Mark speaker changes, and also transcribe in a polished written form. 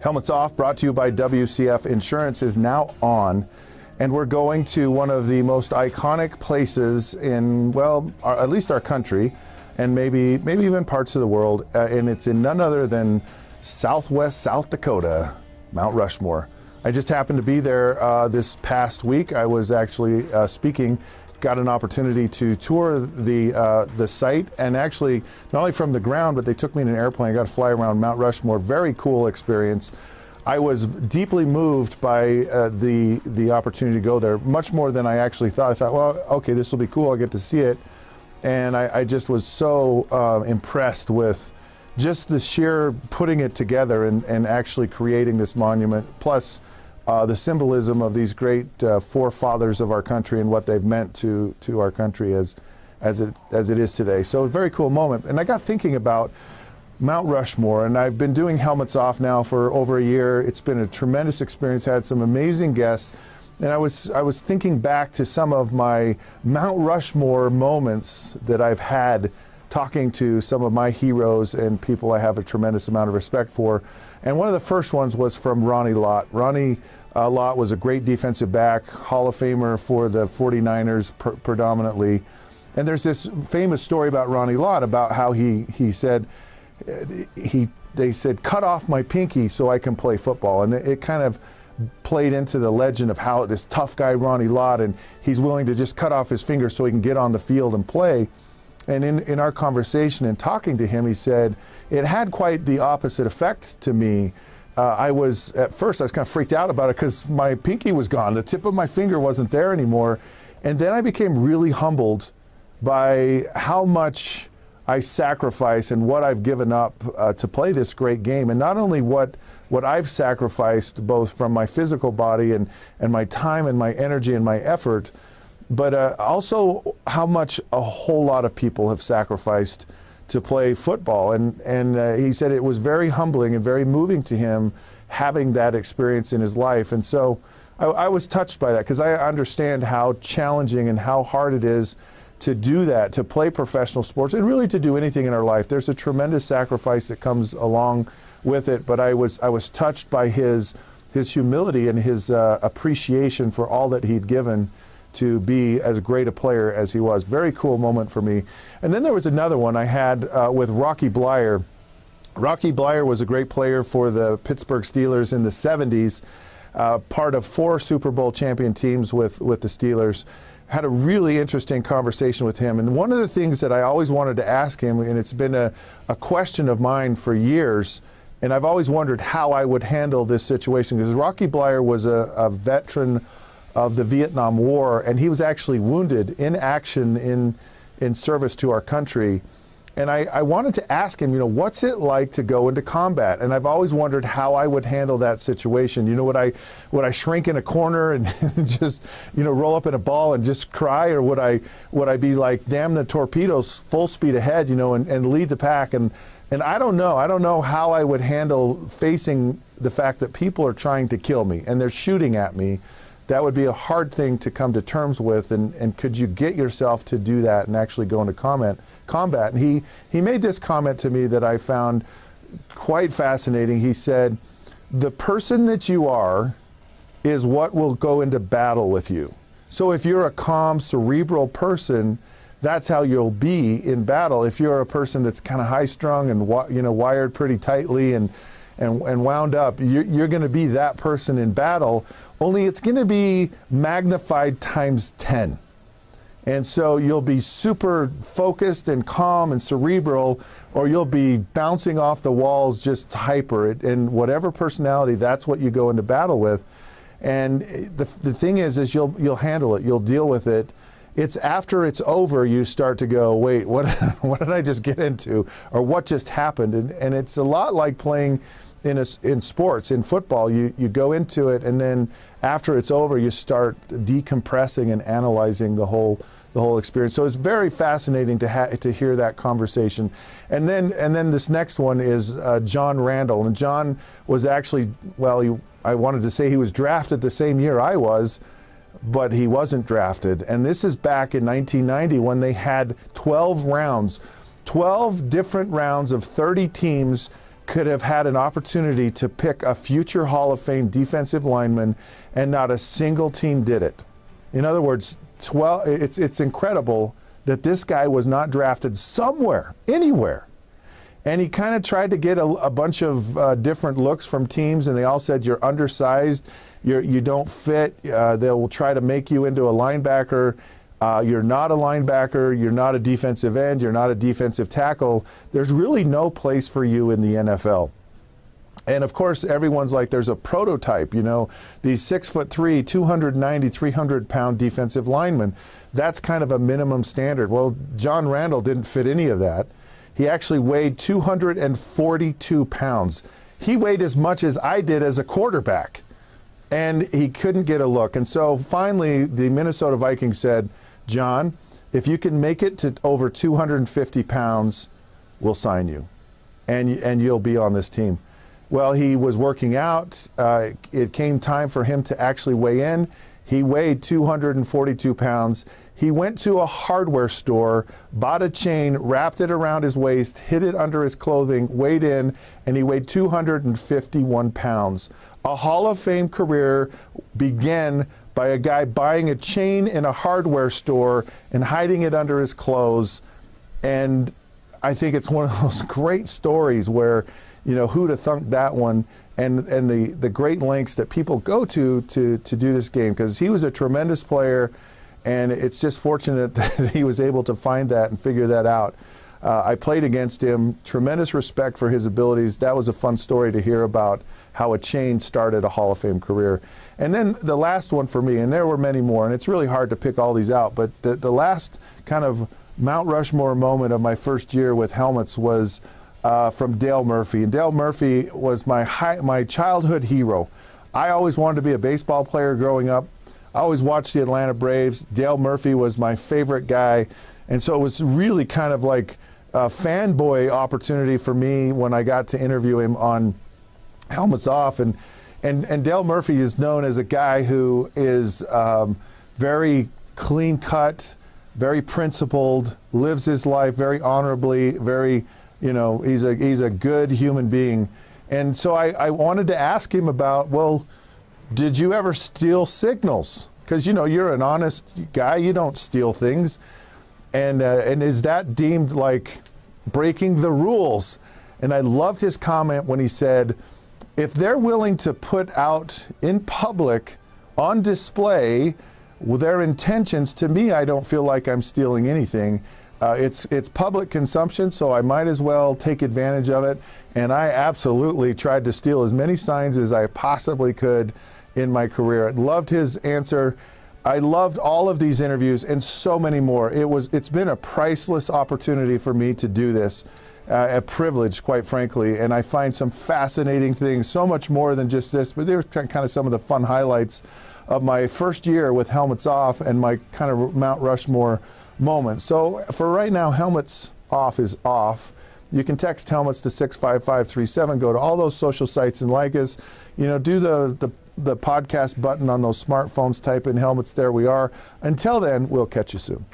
Speaker 1: Helmets Off, brought to you by WCF Insurance, is now on, and we're going to one of the most iconic places in, well, at least our country, and maybe even parts of the world, and it's in none other than Southwest South Dakota, Mount Rushmore. I just happened to be there this past week. I was actually speaking, got an opportunity to tour the site, and actually not only from the ground, but they took me in an airplane. I got to fly around Mount Rushmore. Very cool experience. I was deeply moved by the opportunity to go there, much more than I actually thought. I thought, well, okay, this will be cool. I'll get to see it. And I just was so impressed with just the sheer putting it together and actually creating this monument, plus the symbolism of these great forefathers of our country and what they've meant to our country as it is today. So a very cool moment. And I got thinking about Mount Rushmore, and I've been doing Helmets Off now for over a year. It's been a tremendous experience, had some amazing guests. And I was thinking back to some of my Mount Rushmore moments that I've had talking to some of my heroes and people I have a tremendous amount of respect for. And one of the first ones was from Ronnie Lott. Ronnie Lott was a great defensive back, Hall of Famer for the 49ers predominantly. And there's this famous story about Ronnie Lott about how he said, they said, cut off my pinky so I can play football. And it kind of played into the legend of how this tough guy Ronnie Lott, and he's willing to just cut off his finger so he can get on the field and play. And in our conversation and talking to him, he said, it had quite the opposite effect to me. At first I was kind of freaked out about it because my pinky was gone. The tip of my finger wasn't there anymore. And then I became really humbled by how much I sacrifice and what I've given up to play this great game. And not only what I've sacrificed, both from my physical body and my time and my energy and my effort, but also how much a whole lot of people have sacrificed to play football. And he said it was very humbling and very moving to him having that experience in his life. And so I was touched by that, because I understand how challenging and how hard it is to do that, to play professional sports, and really to do anything in our life. There's a tremendous sacrifice that comes along with it, but I was touched by his humility and his appreciation for all that he'd given to be as great a player as he was. Very cool moment for me. And then there was another one I had with Rocky Bleier. Rocky Bleier was a great player for the Pittsburgh Steelers in the 70s, part of 4 Super Bowl champion teams with the Steelers. Had a really interesting conversation with him. And one of the things that I always wanted to ask him, and it's been a question of mine for years, and I've always wondered how I would handle this situation, because Rocky Bleier was a veteran of the Vietnam War, and he was actually wounded in action in service to our country. And I wanted to ask him, what's it like to go into combat? And I've always wondered how I would handle that situation. Would I shrink in a corner and just, roll up in a ball and just cry? Or would I be like, damn the torpedoes, full speed ahead, and lead the pack? And I don't know. I don't know how I would handle facing the fact that people are trying to kill me and they're shooting at me. That would be a hard thing to come to terms with, and could you get yourself to do that and actually go into combat? And he made this comment to me that I found quite fascinating. He said, the person that you are is what will go into battle with you. So if you're a calm, cerebral person, that's how you'll be in battle. If you're a person that's kind of high-strung and wired pretty tightly and wound up, you're going to be that person in battle, only it's going to be magnified times 10. And so you'll be super focused and calm and cerebral, or you'll be bouncing off the walls just hyper. And whatever personality, that's what you go into battle with. And the thing is you'll handle it, you'll deal with it. It's after it's over you start to go, wait, what did I just get into? Or what just happened? And it's a lot like playing in sports. In football, you go into it, and then after it's over, you start decompressing and analyzing the whole experience. So it's very fascinating to hear that conversation. And then this next one is John Randle. And John was actually, I wanted to say he was drafted the same year I was, but he wasn't drafted. And this is back in 1990 when they had 12 rounds, 12 different rounds of 30 teams could have had an opportunity to pick a future Hall of Fame defensive lineman, and not a single team did it. In other words, it's incredible that this guy was not drafted somewhere, anywhere. And he kind of tried to get a bunch of different looks from teams, and they all said, you're undersized, you don't fit, they will try to make you into a linebacker. You're not a linebacker, you're not a defensive end, you're not a defensive tackle. There's really no place for you in the NFL. And of course, everyone's like, there's a prototype, you know, these 6'3", 290, 300-pound defensive linemen. That's kind of a minimum standard. Well, John Randle didn't fit any of that. He actually weighed 242 pounds. He weighed as much as I did as a quarterback, and he couldn't get a look. And so finally, the Minnesota Vikings said, John, if you can make it to over 250 pounds, we'll sign you, and you'll be on this team. Well, he was working out. It came time for him to actually weigh in. He weighed 242 pounds. He went to a hardware store, bought a chain, wrapped it around his waist, hid it under his clothing, weighed in, and he weighed 251 pounds. A Hall of Fame career began by a guy buying a chain in a hardware store and hiding it under his clothes. And I think it's one of those great stories where, you know, who'd have thunk that one, and the great lengths that people go to do this game, because he was a tremendous player, and it's just fortunate that he was able to find that and figure that out. I played against him, tremendous respect for his abilities. That was a fun story to hear about how a chain started a Hall of Fame career. And then the last one for me, and there were many more, and it's really hard to pick all these out, but the last kind of Mount Rushmore moment of my first year with helmets was from Dale Murphy. And Dale Murphy was my childhood hero. I always wanted to be a baseball player growing up. I always watched the Atlanta Braves. Dale Murphy was my favorite guy. And so it was really kind of like a fanboy opportunity for me when I got to interview him on Helmets Off. And Dale Murphy is known as a guy who is very clean cut, very principled, lives his life very honorably, very, you know, he's a good human being. And so I wanted to ask him about, well, did you ever steal signals? Because, you know, you're an honest guy, you don't steal things. And is that deemed like breaking the rules? And I loved his comment when he said, if they're willing to put out in public on display their intentions, to me, I don't feel like I'm stealing anything. It's public consumption, so I might as well take advantage of it. And I absolutely tried to steal as many signs as I possibly could in my career. I loved his answer. I loved all of these interviews and so many more. It's been a priceless opportunity for me to do this, a privilege, quite frankly. And I find some fascinating things, so much more than just this, but they're kind of some of the fun highlights of my first year with Helmets Off and my kind of Mount Rushmore moment. So for right now, Helmets Off is off. You can text helmets to 65537. Go to all those social sites and like us. You know, do the podcast button on those smartphones. Type in helmets. There we are. Until then, we'll catch you soon.